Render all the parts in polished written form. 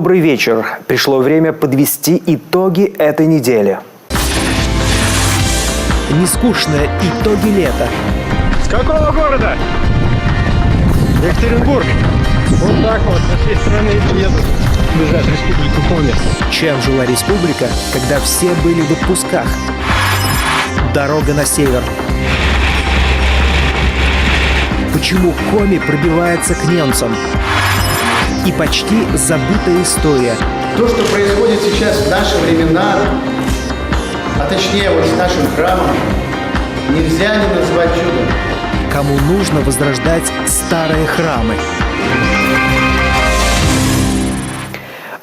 Добрый вечер. Пришло время подвести итоги этой недели. Нескучные итоги лета. С какого города? Екатеринбург. Вот так вот со всей страны едут. Бежать в Республику Коми. Чем жила республика, когда все были в отпусках? Дорога на север. Почему Коми пробивается к немцам? И почти забытая история. То, что происходит сейчас в наши времена, а точнее вот с нашим храмом, нельзя не назвать чудом. Кому нужно возрождать старые храмы?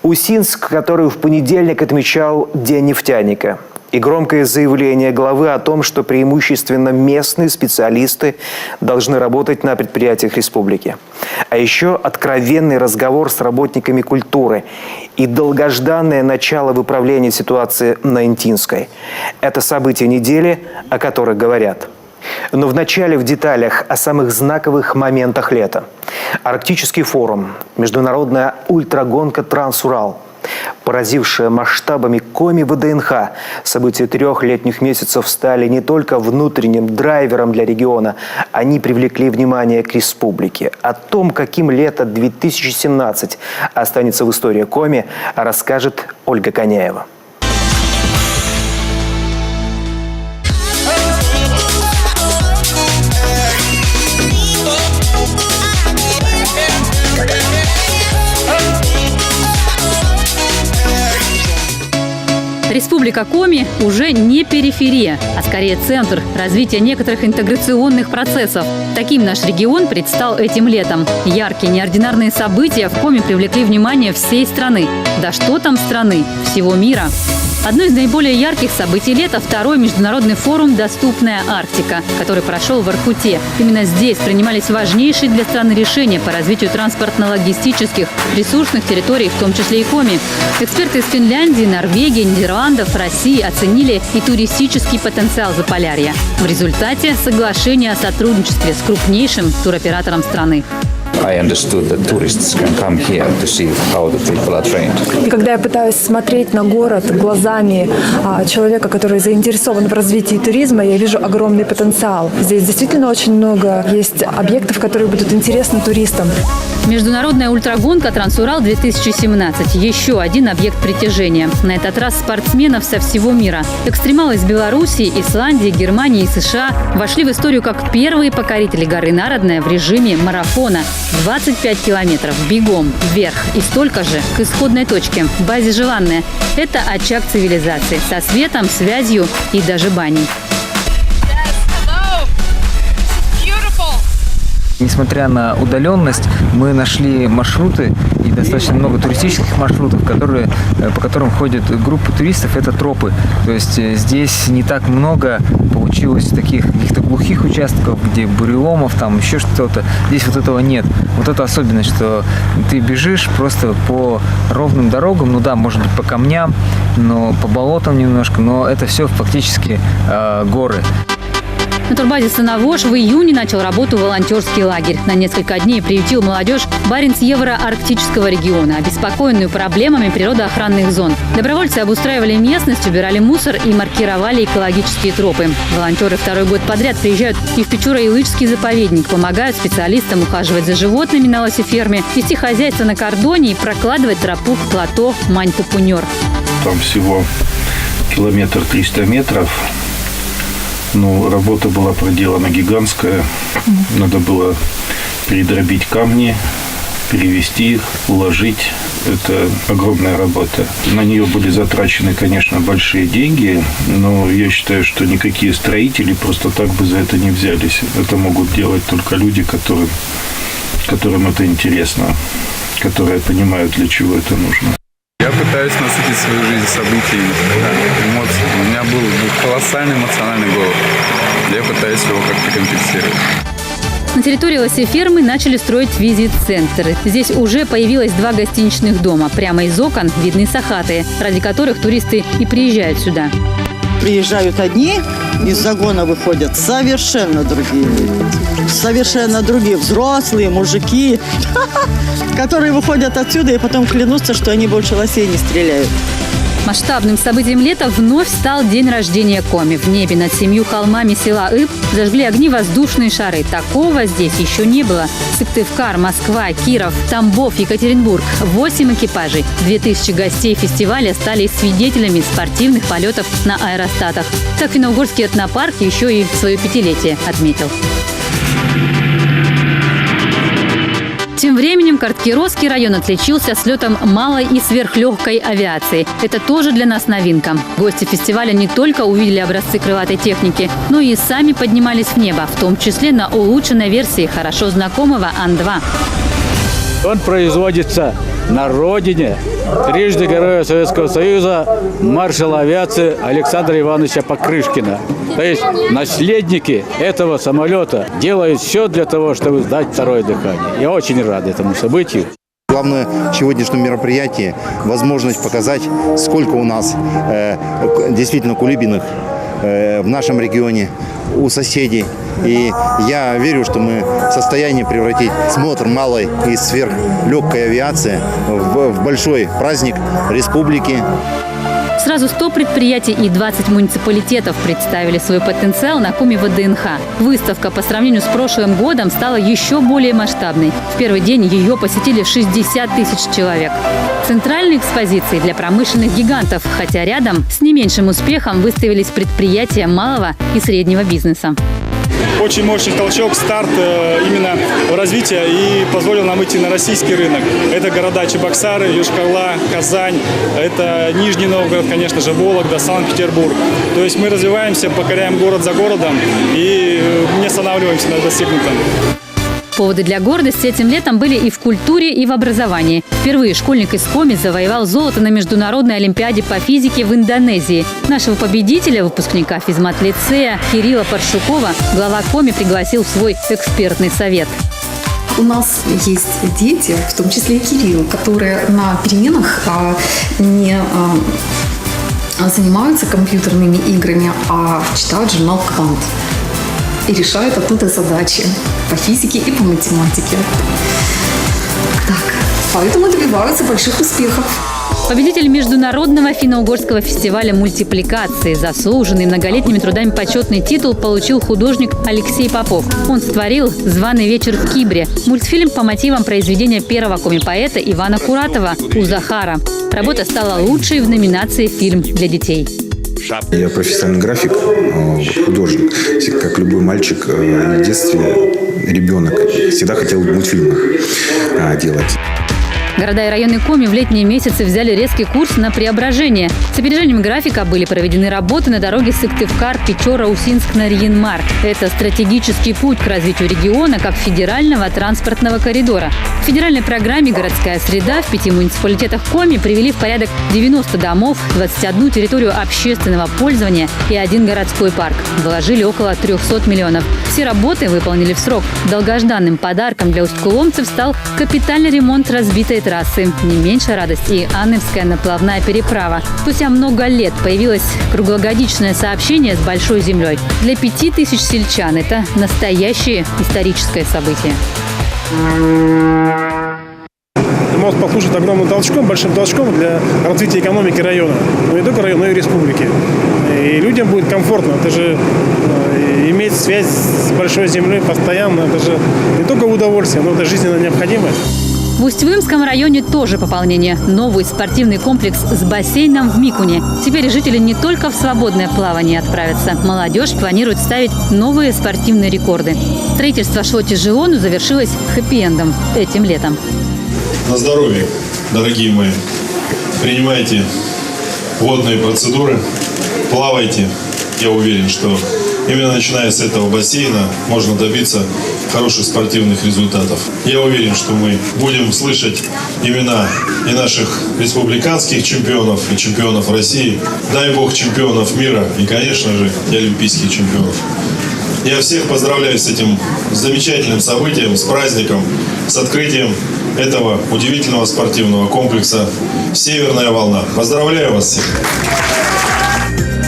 Усинск, который в понедельник отмечал День нефтяника. И громкое заявление главы о том, что преимущественно местные специалисты должны работать на предприятиях республики. А еще откровенный разговор с работниками культуры и долгожданное начало выправления ситуации на Интинской. Это события недели, о которых говорят. Но вначале в деталях о самых знаковых моментах лета. Арктический форум, международная ультрагонка «Транс-Урал», поразившая масштабами Коми ВДНХ, события 3 летних месяцев стали не только внутренним драйвером для региона, они привлекли внимание к республике. О том, каким лето 2017 останется в истории Коми, расскажет Ольга Коняева. Республика Коми уже не периферия, а скорее центр развития некоторых интеграционных процессов. Таким наш регион предстал этим летом. Яркие неординарные события в Коми привлекли внимание всей страны. Да что там страны, всего мира. Одно из наиболее ярких событий лета – второй международный форум «Доступная Арктика», который прошел в Воркуте. Именно здесь принимались важнейшие для страны решения по развитию транспортно-логистических, ресурсных территорий, в том числе и Коми. Эксперты из Финляндии, Норвегии, Нидерландов, России оценили и туристический потенциал Заполярья. В результате соглашение о сотрудничестве с крупнейшим туроператором страны. И когда я пытаюсь смотреть на город глазами человека, который заинтересован в развитии туризма, я вижу огромный потенциал. Здесь действительно очень много есть объектов, которые будут интересны туристам. Международная ультрагонка «Транс-Урал-2017» – еще один объект притяжения. На этот раз спортсменов со всего мира. Экстремалы из Белоруссии, Исландии, Германии и США вошли в историю как первые покорители горы Народная в режиме марафона. 25 километров бегом вверх и столько же к исходной точке, базе «Желанная». Это очаг цивилизации со светом, связью и даже баней. Несмотря на удаленность, мы нашли маршруты и достаточно много туристических маршрутов, по которым ходят группы туристов. Это тропы. То есть здесь не так много получилось таких каких-то глухих участков, где буреломов, там еще что-то. Здесь вот этого нет. Вот это особенность, что ты бежишь просто по ровным дорогам, ну да, может быть по камням, но по болотам немножко, но это все фактически горы. На турбазе «Санавож» в июне начал работу волонтерский лагерь. На несколько дней приютил молодежь Баренц-Евро-Арктического региона, обеспокоенную проблемами природоохранных зон. Добровольцы обустраивали местность, убирали мусор и маркировали экологические тропы. Волонтеры второй год подряд приезжают и в Печора-Илычский заповедник, помогают специалистам ухаживать за животными на лосеферме, вести хозяйство на кордоне и прокладывать тропу к плато Мань-Пупунер. Там всего 1,3 километра. Ну, работа была проделана гигантская. Надо было передробить камни, перевести их, уложить. Это огромная работа. На нее были затрачены, конечно, большие деньги, но я считаю, что никакие строители просто так бы за это не взялись. Это могут делать только люди, которым это интересно, которые понимают, для чего это нужно. Я пытаюсь насытить свою жизнь событиями, эмоциями. У меня был колоссальный эмоциональный голод. Я пытаюсь его как-то компенсировать. На территории лосефермы начали строить визит-центры. Здесь уже появилось 2 гостиничных дома. Прямо из окон видны сахаты, ради которых туристы и приезжают сюда. приезжают одни, из загона выходят совершенно другие люди. Совершенно другие взрослые мужики, которые выходят отсюда и потом клянутся, что они больше лосей не стреляют. Масштабным событием лета вновь стал день рождения Коми. В небе над 7 холмами села Иб зажгли огни воздушные шары. Такого здесь еще не было. Сыктывкар, Москва, Киров, Тамбов, Екатеринбург. 8 экипажей. 2000 гостей фестиваля стали свидетелями спортивных полетов на аэростатах. Так Финно-Угорский этнопарк еще и свое 5-летие отметил. Тем временем Карткиросский район отличился слетом малой и сверхлегкой авиации. Это тоже для нас новинка. Гости фестиваля не только увидели образцы крылатой техники, но и сами поднимались в небо, в том числе на улучшенной версии хорошо знакомого Ан-2. Он производится на родине трижды Героя Советского Союза, маршала авиации Александра Ивановича Покрышкина. То есть наследники этого самолета делают все для того, чтобы сдать второе дыхание. Я очень рад этому событию. Главное в сегодняшнем мероприятии – возможность показать, сколько у нас действительно кулибиных в нашем регионе, у соседей. И я верю, что мы в состоянии превратить смотр малой и сверхлегкой авиации в большой праздник республики. Сразу 100 предприятий и 20 муниципалитетов представили свой потенциал на Коми ВДНХ. Выставка по сравнению с прошлым годом стала еще более масштабной. В первый день ее посетили 60 тысяч человек. Центральные экспозиции для промышленных гигантов, хотя рядом с не меньшим успехом выставились предприятия малого и среднего бизнеса. Очень мощный толчок, старт именно в развитии и позволил нам выйти на российский рынок. Это города Чебоксары, Йошкар-Ола, Казань, это Нижний Новгород, конечно же, Вологда, Санкт-Петербург. То есть мы развиваемся, покоряем город за городом и не останавливаемся на достигнутом. Поводы для гордости этим летом были и в культуре, и в образовании. Впервые школьник из Коми завоевал золото на Международной олимпиаде по физике в Индонезии. Нашего победителя, выпускника физмат-лицея Кирилла Паршукова, глава Коми пригласил в свой экспертный совет. У нас есть дети, в том числе и Кирилл, которые на переменах не занимаются компьютерными играми, а читают журнал «Квант» и решают оттуда задачи по физике и по математике. Так, поэтому добиваются больших успехов. Победитель международного финно-угорского фестиваля мультипликации, заслуженный многолетними трудами почетный титул получил художник Алексей Попов. Он сотворил «Званый вечер в Кибре» – мультфильм по мотивам произведения первого коми-поэта Ивана Куратова «У Захара». Работа стала лучшей в номинации «Фильм для детей». Я профессиональный график, художник. Как любой мальчик в детстве, ребенок всегда хотел мультфильмы делать. Города и районы Коми в летние месяцы взяли резкий курс на преображение. С опережением графика были проведены работы на дороге Сыктывкар, Печора, Усинск, Нарьян-Мар. Это стратегический путь к развитию региона как федерального транспортного коридора. В федеральной программе «Городская среда» в 5 муниципалитетах Коми привели в порядок 90 домов, 21 территорию общественного пользования и 1 городской парк. Вложили около 300 миллионов. Все работы выполнили в срок. Долгожданным подарком для усть-куломцев стал капитальный ремонт разбитой трассы. Не меньше радость и Анневская наплавная переправа. Спустя много лет появилось круглогодичное сообщение с Большой землей. Для 5000 сельчан это настоящее историческое событие. Мост послужит огромным толчком, большим толчком для развития экономики района. Но не только района, но и республики. И людям будет комфортно. Это же иметь связь с Большой землей постоянно. Это же не только удовольствие, но это жизненно необходимое. В Усть-Вымском районе тоже пополнение. Новый спортивный комплекс с бассейном в Микуне. Теперь жители не только в свободное плавание отправятся. Молодежь планирует ставить новые спортивные рекорды. Строительство шло тяжело, но завершилось хэппи-эндом этим летом. На здоровье, дорогие мои. Принимайте водные процедуры, плавайте. Я уверен, что именно начиная с этого бассейна можно добиться хороших спортивных результатов. Я уверен, что мы будем слышать имена и наших республиканских чемпионов, и чемпионов России, дай бог чемпионов мира и, конечно же, и олимпийских чемпионов. Я всех поздравляю с этим замечательным событием, с праздником, с открытием этого удивительного спортивного комплекса «Северная волна». Поздравляю вас всех!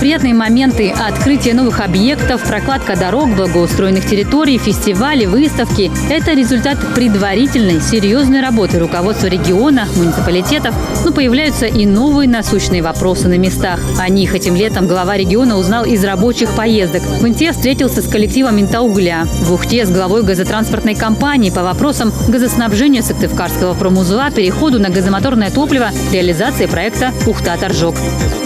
Приятные моменты – открытие новых объектов, прокладка дорог, благоустроенных территорий, фестивали, выставки – это результат предварительной, серьезной работы руководства региона, муниципалитетов, но появляются и новые насущные вопросы на местах. О них этим летом глава региона узнал из рабочих поездок. В Инте встретился с коллективом Интаугля. В Ухте с главой газотранспортной компании по вопросам газоснабжения Сыктывкарского промузла, переходу на газомоторное топливо, реализации проекта «Ухта-Торжок».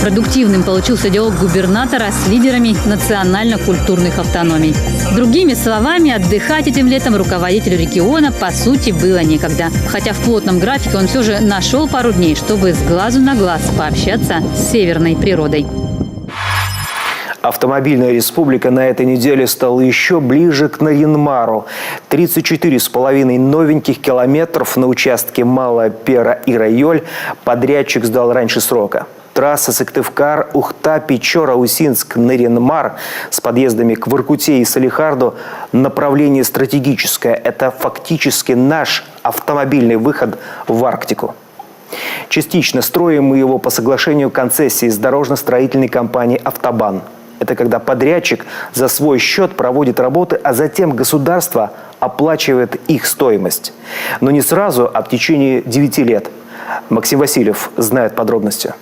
Продуктивным получился диалог губернатора с лидерами национально-культурных автономий. Другими словами, отдыхать этим летом руководителю региона, по сути, было некогда. Хотя в плотном графике он все же нашел пару дней, чтобы с глазу на глаз пообщаться с северной природой. Автомобильная республика на этой неделе стала еще ближе к Нарьян-Мару. 34,5 новеньких километров на участке Малая Пера и Райоль подрядчик сдал раньше срока. Трасса Сыктывкар, Ухта, Печора, Усинск, Нарьян-Мар с подъездами к Воркуте и Салихарду направление стратегическое. Это фактически наш автомобильный выход в Арктику. Частично строим мы его по соглашению концессии с дорожно-строительной компанией «Автобан». Это когда подрядчик за свой счет проводит работы, а затем государство оплачивает их стоимость. Но не сразу, а в течение 9 лет. Максим Васильев знает подробности.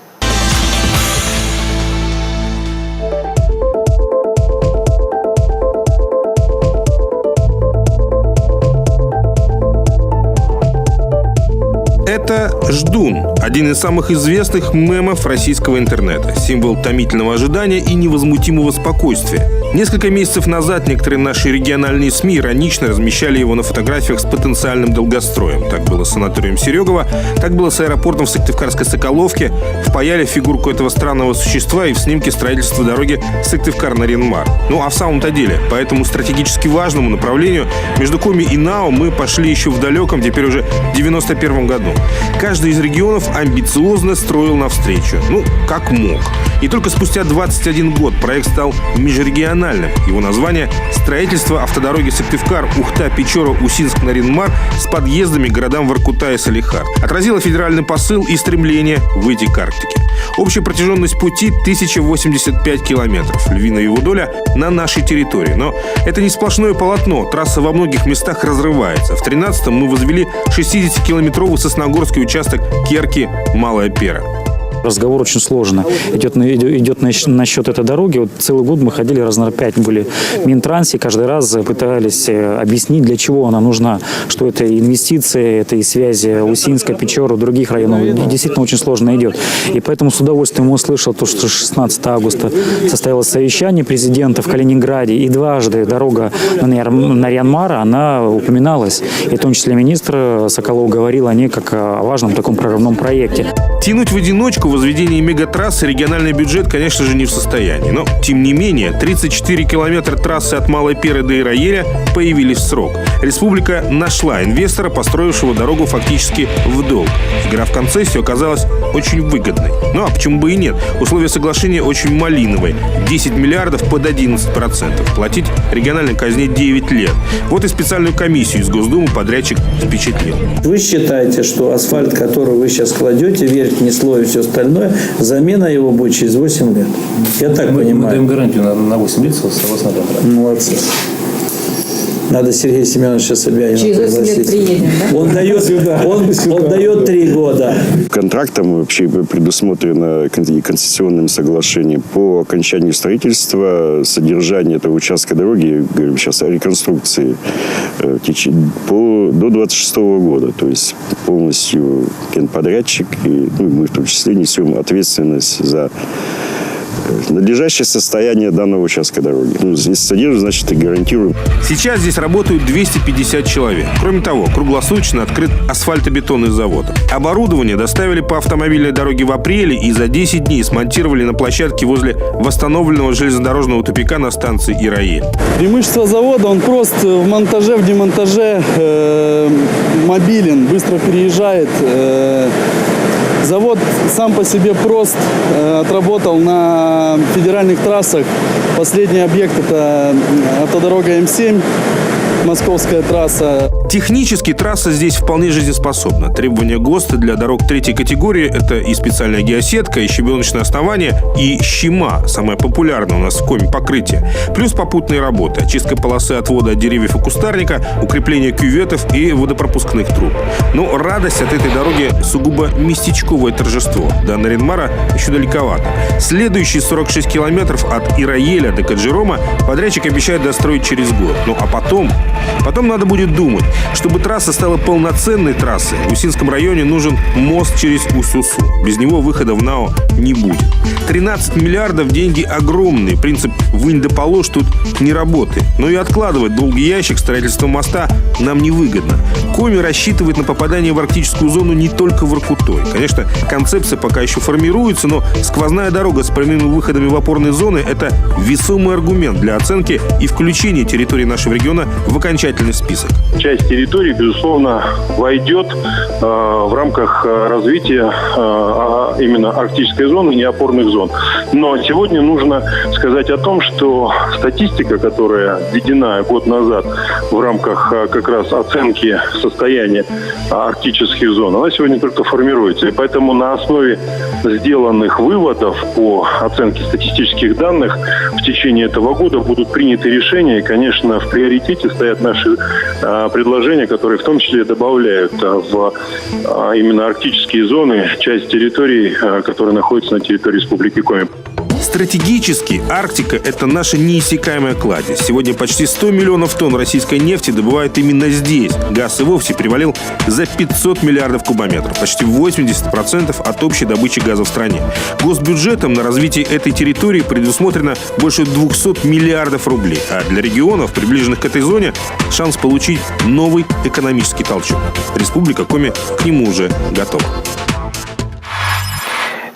Это «Ждун» – один из самых известных мемов российского интернета, символ томительного ожидания и невозмутимого спокойствия. Несколько месяцев назад некоторые наши региональные СМИ иронично размещали его на фотографиях с потенциальным долгостроем. Так было с санаторием Серегова, так было с аэропортом в Сыктывкарской Соколовке. Впаяли фигурку этого странного существа и в снимке строительства дороги Сыктывкар-Нарьян-Мар. Ну а в самом-то деле, по этому стратегически важному направлению между Коми и Нао мы пошли еще в далеком, теперь уже 91 году. Каждый из регионов амбициозно строил навстречу. Ну, как мог. И только спустя 21 год проект стал межрегиональным. Его название – «Строительство автодороги Сыктывкар, Ухта, Печора, Усинск, Нарьян-Мар» с подъездами к городам Воркута и Салихард. Отразило федеральный посыл и стремление выйти к Арктике. Общая протяженность пути – 1085 километров. Львиная его доля – на нашей территории. Но это не сплошное полотно. Трасса во многих местах разрывается. В 13-м мы возвели 60-километровый сосногорский участок Керки-Малая Пера. Разговор очень сложно идет насчет этой дороги. Вот целый год мы ходили, раз на 5 были в Минтрансе, каждый раз пытались объяснить, для чего она нужна, что это инвестиции, это и связи Усинска, Печора, других районов. Действительно очень сложно идет. И поэтому с удовольствием услышал то, что 16 августа состоялось совещание президента в Калининграде, и дважды дорога Нарьян-Мара, она упоминалась. И в том числе министр Соколов говорил о ней как о важном таком прорывном проекте. Тянуть в одиночку возведение мегатрассы региональный бюджет, конечно же, не в состоянии. Но, тем не менее, 34 километра трассы от Малой Перы до Ираеля появились в срок. Республика нашла инвестора, построившего дорогу фактически в долг. Игра в концессию оказалась очень выгодной. Ну а почему бы и нет? Условия соглашения очень малиновые. 10 миллиардов под 11%. Платить региональной казне 9 лет. Вот и специальную комиссию из Госдумы подрядчик впечатлил. Вы считаете, что асфальт, который вы сейчас кладете, верхний слой и все остальное, замена его будет через 8 лет? Я так понимаю. Мы даем гарантию на 8 лет, согласно контракту. Молодцы. Надо Сергея Семеновича Собянина через 8 лет приедем, да? Он дает 3 года. Контрактом вообще предусмотрено и концессионным соглашением по окончанию строительства, содержания этого участка дороги, говорим сейчас о реконструкции, до 26 года. То есть полностью генподрядчик, и мы в том числе несем ответственность за надлежащее состояние данного участка дороги. Здесь содержим, значит, и гарантируем. Сейчас здесь работают 250 человек. Кроме того, круглосуточно открыт асфальтобетонный завод. Оборудование доставили по автомобильной дороге в апреле и за 10 дней смонтировали на площадке возле восстановленного железнодорожного тупика на станции Ираель. Преимущество завода, он прост в монтаже, в демонтаже, мобилен, быстро переезжает. Завод сам по себе прост, отработал на федеральных трассах. Последний объект – это автодорога М7. московская трасса. Технически трасса здесь вполне жизнеспособна. Требования ГОСТа для дорог третьей категории – это и специальная геосетка, и щебеночное основание, и щема, самое популярное у нас в Коми покрытие. Плюс попутные работы, очистка полосы отвода от деревьев и кустарника, укрепление кюветов и водопропускных труб. Но радость от этой дороги сугубо местечковое торжество. До Нарьян-Мара еще далековато. Следующие 46 километров от Ираеля до Каджирома подрядчик обещает достроить через год. Ну а потом надо будет думать. Чтобы трасса стала полноценной трассой, в Усинском районе нужен мост через Усусу. Без него выхода в НАО не будет. 13 миллиардов – деньги огромные. Принцип «вынь да положь» тут не работает. Но и откладывать долгий ящик строительства моста нам невыгодно. Коми рассчитывает на попадание в арктическую зону не только Воркутой. Конечно, концепция пока еще формируется, но сквозная дорога с прямыми выходами в опорные зоны – это весомый аргумент для оценки и включения территории нашего региона в окончательный список. Часть территории, безусловно, войдет в рамках развития именно арктической зоны, не опорных зон. Но сегодня нужно сказать о том, что статистика, которая введена год назад в рамках как раз оценки состояния арктических зон, она сегодня только формируется. И поэтому на основе сделанных выводов по оценке статистических данных в течение этого года будут приняты решения. И, конечно, в приоритете стоят наши предложения, которые в том числе добавляют в именно арктические зоны часть территорий, которые находятся на территории Республики Коми. Стратегически Арктика – это наша неиссякаемая кладезь. Сегодня почти 100 миллионов тонн российской нефти добывают именно здесь. Газ и вовсе перевалил за 500 миллиардов кубометров. Почти 80% от общей добычи газа в стране. Госбюджетом на развитие этой территории предусмотрено больше 200 миллиардов рублей. А для регионов, приближенных к этой зоне, шанс получить новый экономический толчок. Республика Коми к нему уже готова.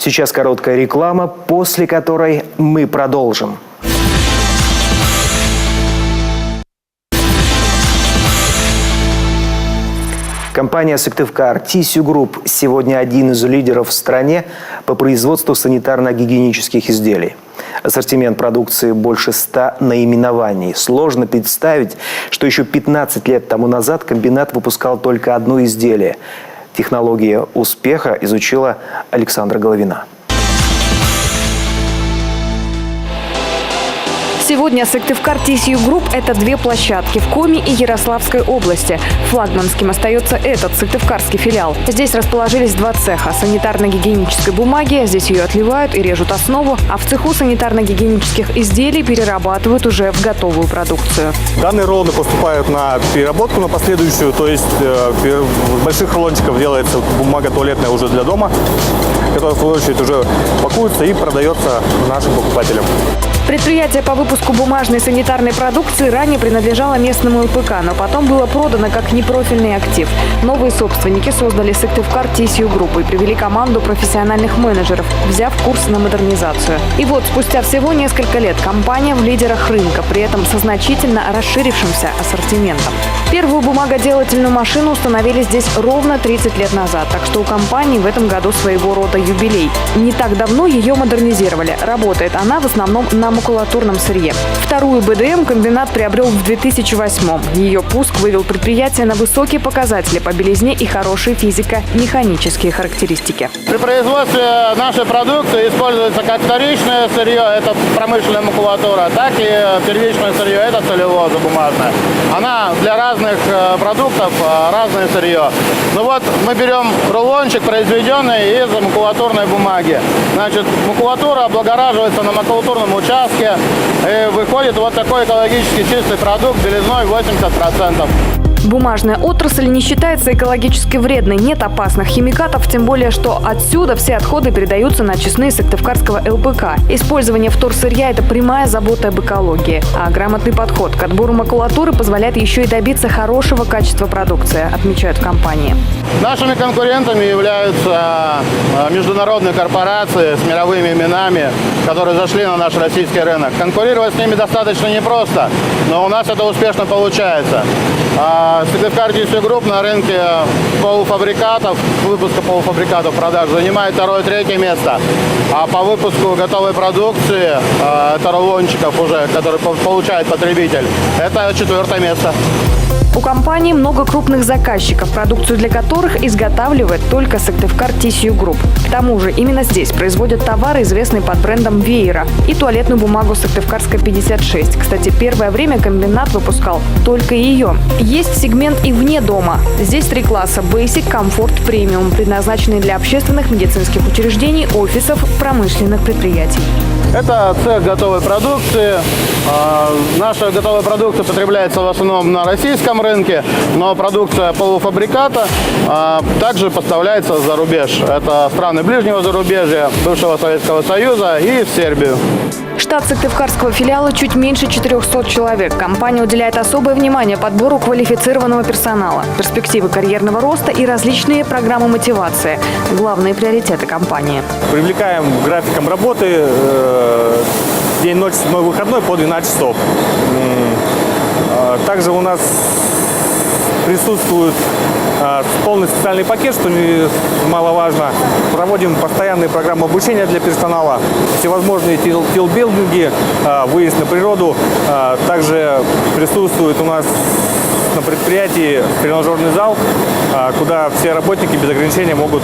Сейчас короткая реклама, после которой мы продолжим. Компания Сыктывкар Тисью Групп сегодня один из лидеров в стране по производству санитарно-гигиенических изделий. Ассортимент продукции больше 100 наименований. Сложно представить, что еще 15 лет тому назад комбинат выпускал только одно изделие. Технологии успеха изучила Александра Головина. Сегодня Сыктывкар Тисью Групп – это две площадки в Коми и Ярославской области. Флагманским остается этот сыктывкарский филиал. Здесь расположились два цеха санитарно-гигиенической бумаги. Здесь ее отливают и режут основу, а в цеху санитарно-гигиенических изделий перерабатывают уже в готовую продукцию. Данные рулоны поступают на переработку, на последующую, то есть в больших рулончиков делается бумага туалетная уже для дома, которая в свою очередь уже пакуется и продается нашим покупателям. Предприятие по выпуску бумажной санитарной продукции ранее принадлежало местному ЛПК, но потом было продано как непрофильный актив. Новые собственники создали Сыктывкар Тисью Групп и привели команду профессиональных менеджеров, взяв курс на модернизацию. И вот спустя всего несколько лет компания в лидерах рынка, при этом со значительно расширившимся ассортиментом. Первую бумагоделательную машину установили здесь ровно 30 лет назад, так что у компании в этом году своего рода юбилей. Не так давно ее модернизировали. Работает она в основном на макулатурном сырье. Вторую БДМ комбинат приобрел в 2008-м. Ее пуск вывел предприятие на высокие показатели по белизне и хорошие физико-механические характеристики. При производстве нашей продукции используется как вторичное сырье, это промышленная макулатура, так и первичное сырье, это целлюлоза бумажная. Она для разных продуктов разное сырье. Ну вот мы берем рулончик, произведенный из макулатурной бумаги. Значит, макулатура облагораживается на макулатурном участке, и выходит вот такой экологически чистый продукт белизной 80%. Бумажная отрасль не считается экологически вредной, нет опасных химикатов, тем более, что отсюда все отходы передаются на очистные Сыктывкарского ЛПК. Использование вторсырья – это прямая забота об экологии. А грамотный подход к отбору макулатуры позволяет еще и добиться хорошего качества продукции, отмечают в компании. Нашими конкурентами являются международные корпорации с мировыми именами, которые зашли на наш российский рынок. Конкурировать с ними достаточно непросто, но у нас это успешно получается. Сыктывкар TSU Group на рынке полуфабрикатов, выпуска полуфабрикатов продаж занимает 2-3 место. А по выпуску готовой продукции, это рулончиков уже, который получает потребитель, это 4 место. У компании много крупных заказчиков, продукцию для которых изготавливает только Сыктывкар TSU Group. К тому же именно здесь производят товары, известные под брендом Веера, и туалетную бумагу Сыктывкарская 56. Кстати, первое время комбинат выпускал только ее. Есть сегмент и вне дома. Здесь 3 класса: Basic, Comfort, Premium, предназначенные для общественных медицинских учреждений, офисов, промышленных предприятий. Это цех готовой продукции. Наша готовая продукция потребляется в основном на российском рынке, но продукция полуфабриката также поставляется за рубеж. Это страны ближнего зарубежья, бывшего Советского Союза и в Сербию. Штат сыктывкарского филиала чуть меньше 400 человек. Компания уделяет особое внимание подбору квалифицированного персонала, перспективы карьерного роста и различные программы мотивации. Главные приоритеты компании. Привлекаем графиком работы день-ночь, 7 выходной по 12 часов. Также у нас присутствует полный социальный пакет, что немаловажно. Проводим постоянные программы обучения для персонала, всевозможные тилбилдинги, выезд на природу. Также присутствует у нас на предприятии тренажерный зал, куда все работники без ограничения могут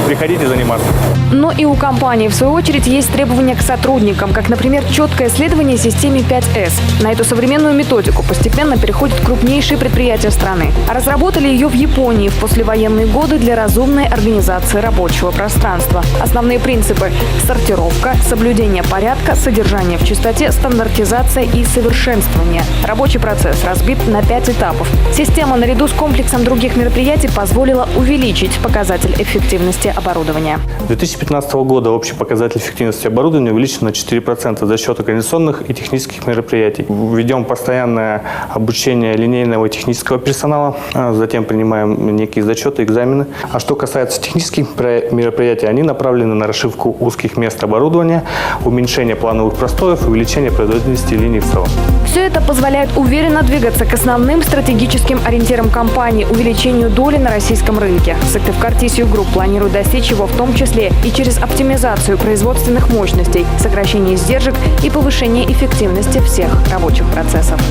приходить и заниматься. Но и у компании, в свою очередь, есть требования к сотрудникам, как, например, четкое следование системе 5S. На эту современную методику постепенно переходят крупнейшие предприятия страны. А разработали ее в Японии в послевоенные годы для разумной организации рабочего пространства. Основные принципы – сортировка, соблюдение порядка, содержание в чистоте, стандартизация и совершенствование. Рабочий процесс разбит на 5 этапов. Система наряду с комплексом других мероприятий позволила увеличить показатель эффективности оборудования. 2015 года общий показатель эффективности оборудования увеличен на 4% за счет организационных и технических мероприятий. Ведем постоянное обучение линейного и технического персонала, затем принимаем некие зачеты, экзамены. А что касается технических мероприятий, они направлены на расшивку узких мест оборудования, уменьшение плановых простоев и увеличение производительности линий в целом. Все это позволяет уверенно двигаться к основным стратегическим ориентирам компании – увеличению доли на российском рынке. Сыктывкар TSU Group планирует достичь его в том числе и через оптимизацию производственных мощностей, сокращение издержек и повышение эффективности всех рабочих процессов.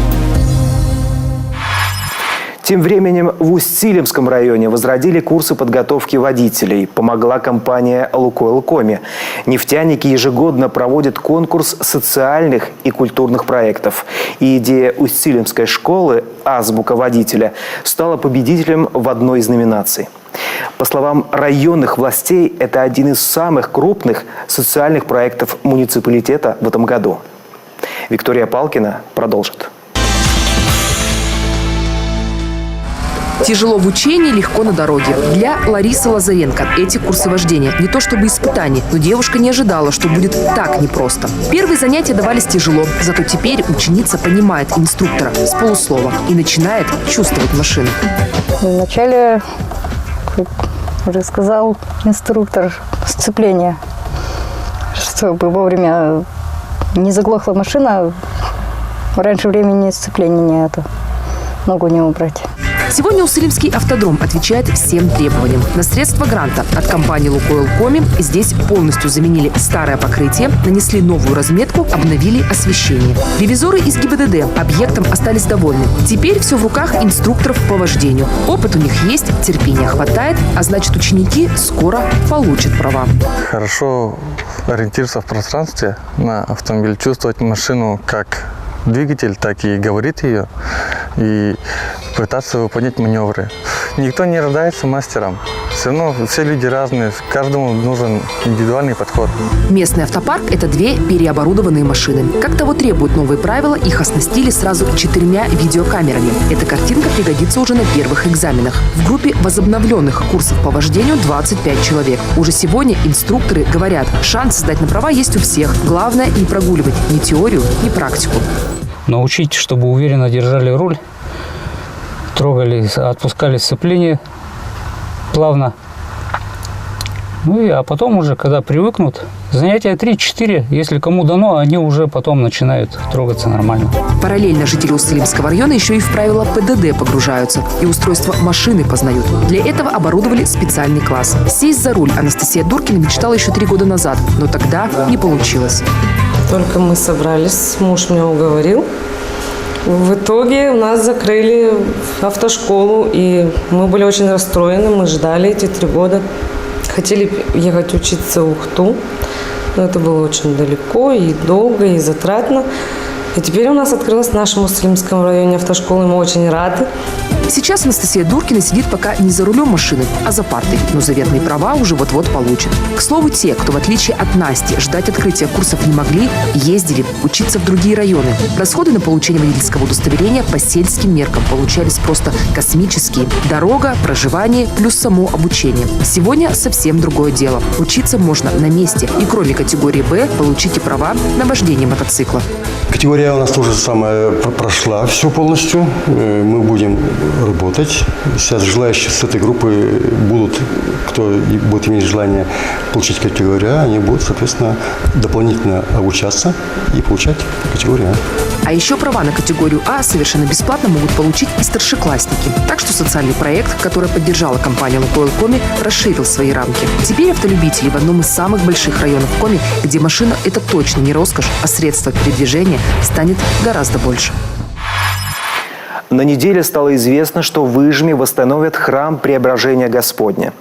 Тем временем в Усть-Силимском районе возродили курсы подготовки водителей. Помогла компания «Лукойл Коми». Нефтяники ежегодно проводят конкурс социальных и культурных проектов. И идея Усть-Силимской школы «Азбука водителя» стала победителем в одной из номинаций. По словам районных властей, это один из самых крупных социальных проектов муниципалитета в этом году. Виктория Палкина продолжит. Тяжело в учении, легко на дороге. Для Ларисы Лазаренко эти курсы вождения не то чтобы испытания, но девушка не ожидала, что будет так непросто. Первые занятия давались тяжело, зато теперь ученица понимает инструктора с полуслова и начинает чувствовать машину. Вначале, как уже сказал инструктор, сцепление, чтобы вовремя не заглохла машина, раньше времени сцепления не могу не убрать. Сегодня Усть-Силимский автодром отвечает всем требованиям. На средства гранта от компании «Лукойл Коми» здесь полностью заменили старое покрытие, нанесли новую разметку, обновили освещение. Ревизоры из ГИБДД объектом остались довольны. Теперь все в руках инструкторов по вождению. Опыт у них есть, терпения хватает, а значит, ученики скоро получат права. Хорошо ориентироваться в пространстве на автомобиль, чувствовать машину как двигатель, так и говорит ее, и пытаться выполнять маневры. Никто не рождается мастером. Все равно все люди разные, каждому нужен индивидуальный подход. Местный автопарк – это 2 переоборудованные машины. Как того требуют новые правила, их оснастили сразу 4 видеокамерами. Эта картинка пригодится уже на первых экзаменах. В группе возобновленных курсов по вождению 25 человек. Уже сегодня инструкторы говорят, шанс сдать на права есть у всех. Главное не прогуливать ни теорию, ни практику. Научить, чтобы уверенно держали руль, трогали, отпускали сцепление плавно, А потом уже, когда привыкнут, занятия 3-4, если кому дано, они уже потом начинают трогаться нормально. Параллельно жители Усть-Илимского района еще и в правила ПДД погружаются и устройство машины познают. Для этого оборудовали специальный класс. Сесть за руль Анастасия Дуркина мечтала еще 3 года назад, но тогда не получилось. Только мы собрались, муж меня уговорил. В итоге у нас закрыли автошколу, и мы были очень расстроены. Мы ждали эти 3 года. Хотели ехать учиться в Ухту, но это было очень далеко и долго, и затратно. И теперь у нас открылась в нашем Усть-Илимском районе автошкола, и мы очень рады. Сейчас Анастасия Дуркина сидит пока не за рулем машины, а за партой, но заветные права уже вот-вот получит. К слову, те, кто в отличие от Насти ждать открытия курсов не могли, ездили учиться в другие районы. Расходы на получение водительского удостоверения по сельским меркам получались просто космические. Дорога, проживание плюс само обучение. Сегодня совсем другое дело. Учиться можно на месте. И кроме категории «Б» получите права на вождение мотоцикла. Категория у нас тоже самая прошла все полностью. Мы будем работать. Сейчас желающие с этой группы будут, кто будет иметь желание получить категорию А, они будут, соответственно, дополнительно обучаться и получать категорию А. А еще права на категорию А совершенно бесплатно могут получить и старшеклассники. Так что социальный проект, который поддержала компания «Лукойл Коми», расширил свои рамки. Теперь автолюбители в одном из самых больших районов Коми, где машина – это точно не роскошь, а средство передвижения, станет гораздо больше. На неделе стало известно, что в Ижме восстановят храм Преображения Господня.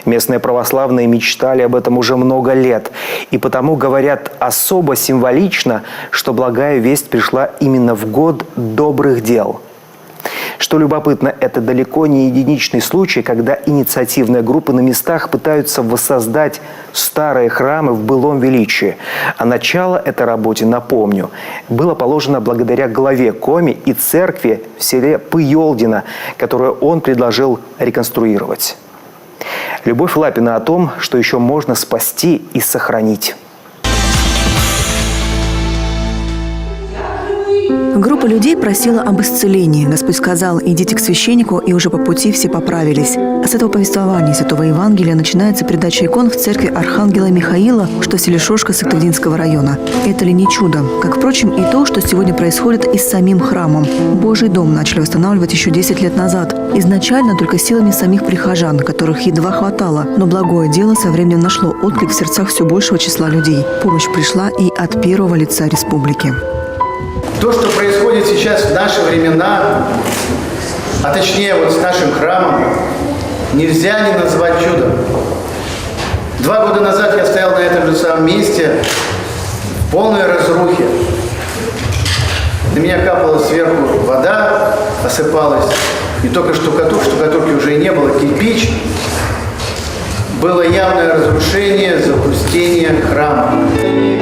Местные православные мечтали об этом уже много лет. И потому говорят особо символично, что благая весть пришла именно в год добрых дел. Что любопытно, это далеко не единичный случай, когда инициативные группы на местах пытаются воссоздать старые храмы в былом величии. А начало этой работе, напомню, было положено благодаря главе Коми и церкви в селе Пыёлдино, которую он предложил реконструировать. Любовь Лапина о том, что еще можно спасти и сохранить. Группа людей просила об исцелении. Господь сказал: идите к священнику, и уже по пути все поправились. А с этого повествования Святого Евангелия начинается передача икон в церкви Архангела Михаила, что в селе Шошка Сыктывдинского района. Это ли не чудо? Как, впрочем, и то, что сегодня происходит и с самим храмом. Божий дом начали восстанавливать еще 10 лет назад. Изначально только силами самих прихожан, которых едва хватало. Но благое дело со временем нашло отклик в сердцах все большего числа людей. Помощь пришла и от первого лица республики. То, что происходит сейчас в наши времена, а точнее вот с нашим храмом, нельзя не назвать чудом. 2 года назад я стоял на этом же самом месте в полной разрухе. На меня капала сверху вода, осыпалась. Не только штукатурки уже и не было, кирпич. Было явное разрушение, запустение храма.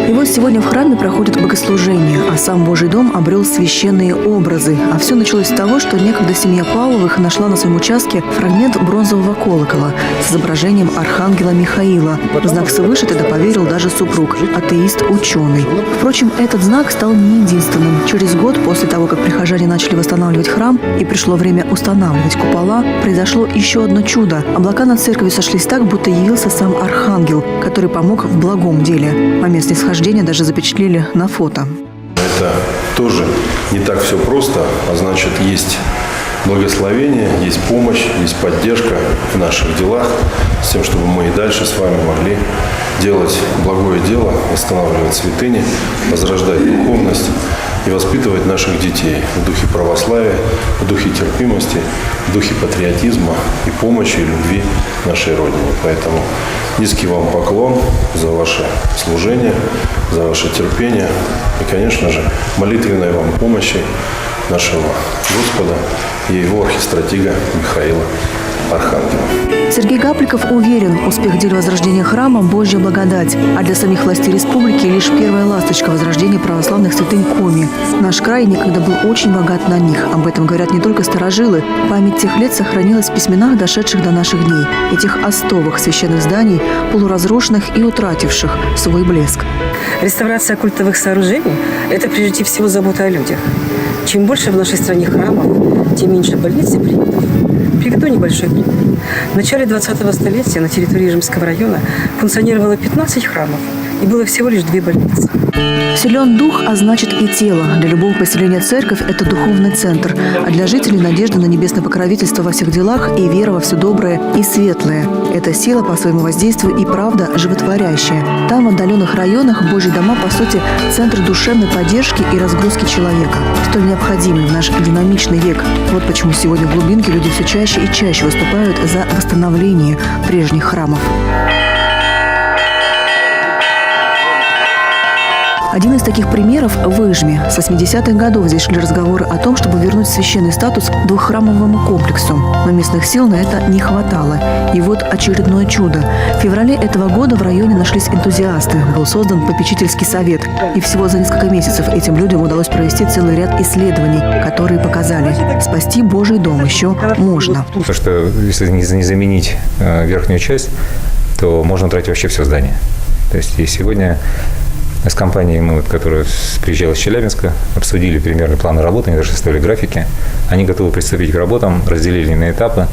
И вот сегодня в храме проходит богослужение, а сам Божий дом обрел священные образы. А все началось с того, что некогда семья Павловых нашла на своем участке фрагмент бронзового колокола с изображением Архангела Михаила. В знак свыше тогда поверил даже супруг, атеист-ученый. Впрочем, этот знак стал не единственным. Через год после того, как прихожане начали восстанавливать храм и пришло время устанавливать купола, произошло еще одно чудо. Облака над церковью сошлись так, будто явился сам Архангел, который помог в благом деле. Момент снисхождения даже запечатлели на фото. Это тоже не так все просто, а значит, есть благословение, есть помощь, есть поддержка в наших делах, с тем, чтобы мы и дальше с вами могли делать благое дело, восстанавливать святыни, возрождать духовность и воспитывать наших детей в духе православия, в духе терпимости, в духе патриотизма и помощи, и любви нашей Родине. Поэтому низкий вам поклон за ваше служение, за ваше терпение и, конечно же, молитвенной вам помощи нашего Господа и его архистратига Михаила Архангела. Сергей Гапликов уверен, успех дела возрождения храма – Божья благодать, а для самих властей республики лишь первая ласточка возрождения православных святынь Коми. Наш край некогда был очень богат на них. Об этом говорят не только старожилы. Память тех лет сохранилась в письменах, дошедших до наших дней. Этих остовых священных зданий, полуразрушенных и утративших свой блеск. Реставрация культовых сооружений – это прежде всего забота о людях. Чем больше в нашей стране храмов, тем меньше больниц и приютов. Приведу небольшой пример. В начале 20-го столетия на территории Ижемского района функционировало 15 храмов, и было всего лишь 2 больницы. Силен дух, а значит и тело. Для любого поселения церковь – это духовный центр, а для жителей надежда на небесное покровительство во всех делах и вера во все доброе и светлое. Это сила по своему воздействию и правда животворящая. Там, в отдаленных районах, Божьи дома, по сути, центр душевной поддержки и разгрузки человека, столь необходимый в наш динамичный век. Вот почему сегодня в глубинке люди все чаще и чаще выступают за восстановление прежних храмов. Один из таких примеров – в Ижме. С 80-х годов здесь шли разговоры о том, чтобы вернуть священный статус двуххрамовому комплексу. Но местных сил на это не хватало. И вот очередное чудо. В феврале этого года в районе нашлись энтузиасты. Был создан попечительский совет. И всего за несколько месяцев этим людям удалось провести целый ряд исследований, которые показали – спасти Божий дом еще можно. Потому что если не заменить верхнюю часть, то можно тратить вообще все здание. То есть и сегодня с компанией, которая приезжала из Челябинска, обсудили примерно планы работы, они даже составили графики. Они готовы приступить к работам, разделили на этапы.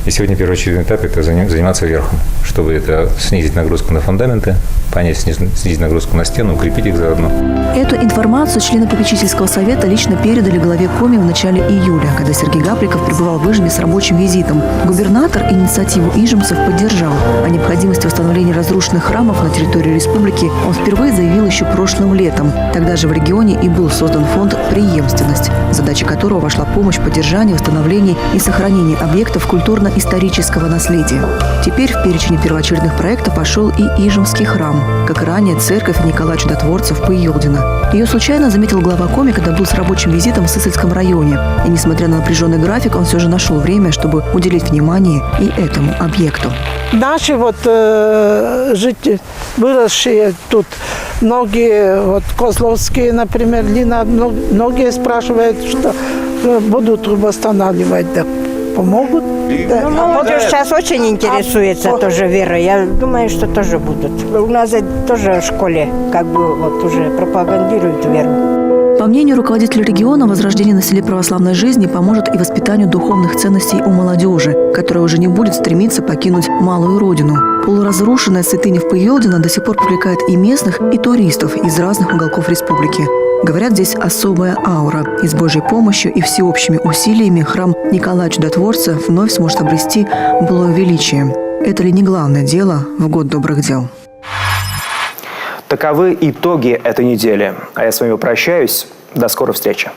И сегодня первоочередной этап – это заниматься верхом, чтобы это снизить нагрузку на фундаменты, снизить нагрузку на стену, укрепить их заодно. Эту информацию члены попечительского совета лично передали главе Коми в начале июля, когда Сергей Гаприков пребывал в Ижме с рабочим визитом. Губернатор инициативу ижемцев поддержал. О необходимости восстановления разрушенных храмов на территории республики он впервые заявил еще прошлым летом. Тогда же в регионе и был создан фонд «Преемственность», задача которого вошла помощь в поддержании, восстановлении и сохранении объектов культурно-исторического наследия. Теперь в перечень первоочередных проектов пошел и Ижемский храм, как и ранее церковь Николая Чудотворца в Пыелдино. Ее случайно заметил глава Коми, когда был с рабочим визитом в Сысольском районе. И несмотря на напряженный график, он все же нашел время, чтобы уделить внимание и этому объекту. Наши жители, выросшие тут, многие, Козловские, например, Лина, многие спрашивают, что будут восстанавливать, да, помогут. Да. Молодежь сейчас очень интересуется тоже верой. Я думаю, что тоже будут. У нас тоже в школе уже пропагандируют веру. По мнению руководителя региона, возрождение на селе православной жизни поможет и воспитанию духовных ценностей у молодежи, которая уже не будет стремиться покинуть малую родину. Полуразрушенная святыня в Пыелдино до сих пор привлекает и местных, и туристов из разных уголков республики. Говорят, здесь особая аура. И с Божьей помощью и всеобщими усилиями храм Николая Чудотворца вновь сможет обрести былое величие. Это ли не главное дело в год добрых дел? Таковы итоги этой недели. А я с вами прощаюсь. До скорой встречи.